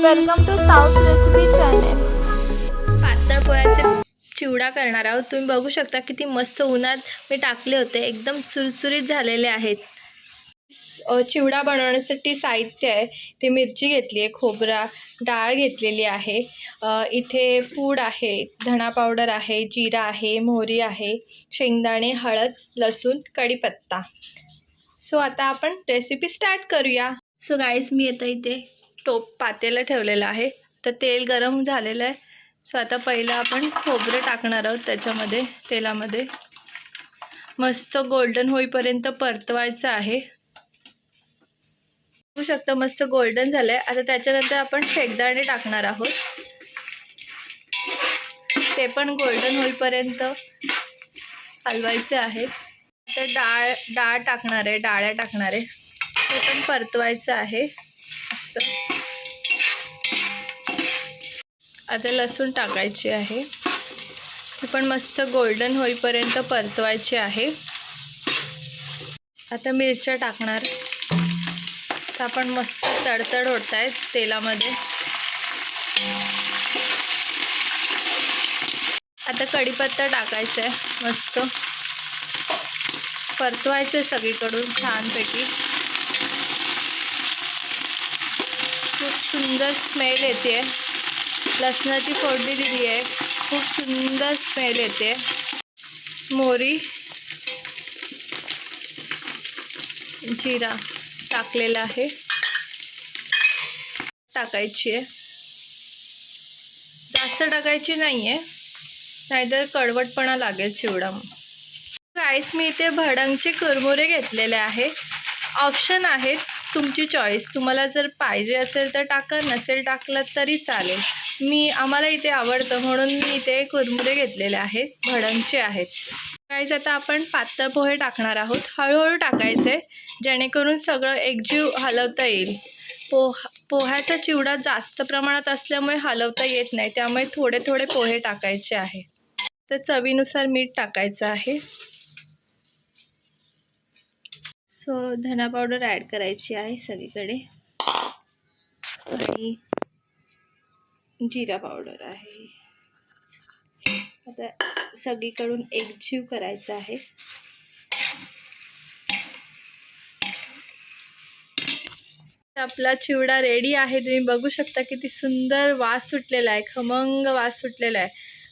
Welcome to south recipe channel. पातळ पोह्याचे चिवडा करणार आहोत। तुम्ही बघू शकता किती मस्त उन्हात मी टाकले होते, एकदम चुरचुरीत झालेले आहेत। चिवडा बनवण्यासाठी साहित्य आहे ते मिरची घेतली आहे, खोबरा, डाळ घेतलेली आहे, इथे पूड आहे, धणा पावडर आहे, जिरा आहे, मोहरी आहे, शेंगदाणे, हळद, लसूण, कढीपत्ता। सो आता आपण रेसिपी स्टार्ट करूया। सो गाईस, मी आता इथे पातेलं ठेवलेलं आहे, तर तेल गरम झालेलं आहे। सो आता पहिलं आपण खोबरं टाकणार आहोत त्याच्यामध्ये, तेलामध्ये मस्त गोल्डन होईपर्यंत परतवायचं आहे। बघू शकता मस्त गोल्डन झालंय। आता त्याच्यानंतर आपण शेंगदाणे टाकणार आहोत, ते पण गोल्डन होईपर्यंत हलवायचे आहेत। आता डाळ टाकणार आहे, डाळ्या टाकणार आहे, ते पण परतवायचं आहे। आता लसूण टाकायची आहे, ती पण मस्त गोल्डन होईपर्यंत परतवायची आहे। आता मिरच्या टाकणार, तर आपण मस्त तडतड होत आहेत तेलामध्ये। आता कढीपत्ता टाकायचा आहे, मस्त परतवायचं सगळीकडून छानपैकी। खूप सुंदर स्मेल येते, लसणाची फोडणी दिली आहे, खूप सुंदर स्मेल येते। मोहरी, जिरा टाकलेला आहे, टाकायची आहे, जास्त टाकायची नाही आहे, नाहीतर कडवटपणा लागेल चिवडा। गाईस, मी इथे भडंगचे कुरमुरे घेतलेले आहे, ऑप्शन आहेत, तुमची चॉईस। तुम्हाला जर पाहिजे असेल तर टाका, नसेल टाकलं तरी चालेल। आम्हाला इथे आवडतं म्हणून मी इथे कुरमुरे घेतलेले आहेत, भडंगचे आहेत। गाईस, आता आपण पातळ पोहे टाकणार आहोत, हळूहळू टाकायचे जेणेकरून सगळं एकजीव हलवता येईल। पोह्याचा चिवडा जास्त प्रमाणात असल्यामुळे हलवता येत नाही, त्यामुळे थोडे थोडे पोहे टाकायचे आहे। तर चवीनुसार मीठ टाकायचं आहे। सो धना पावडर ॲड करायची आहे सगळीकडे, आणि जिरा पावडर आहे। आता सगळीकडून एकजीव करायचं आहे। आपला चिवडा रेडी आहे, तुम्ही बघू शकता किती सुंदर वास सुटलेला आहे, खमंग वास सुटलेला आहे।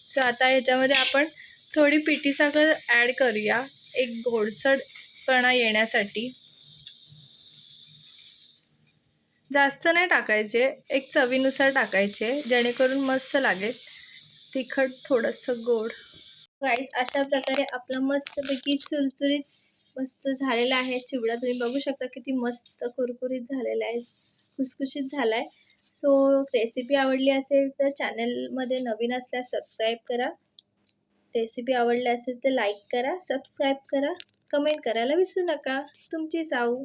सो आता ह्याच्यामध्ये आपण थोडी पिठी साखर ॲड करूया, एक गोडसरपणा येण्यासाठी। जास्त नाही टाकायचे, एक चवीनुसार टाकायचे जेणेकरून मस्त लागेल, तिखट थोडंसं गोड। गाईस, अशा प्रकारे आपला मस्तपैकी चुरचुरीत मस्त झालेला आहे चिवडा। तुम्ही बघू शकता किती मस्त कुरकुरीत झालेला आहे, खुसखुशीत झाला आहे। सो रेसिपी आवडली असेल तर चॅनलमध्ये नवीन असल्यास सबस्क्राईब करा, रेसिपी आवडली असेल तर लाईक करा, सबस्क्राईब करा, कमेंट करायला विसरू नका। तुमची साऊ।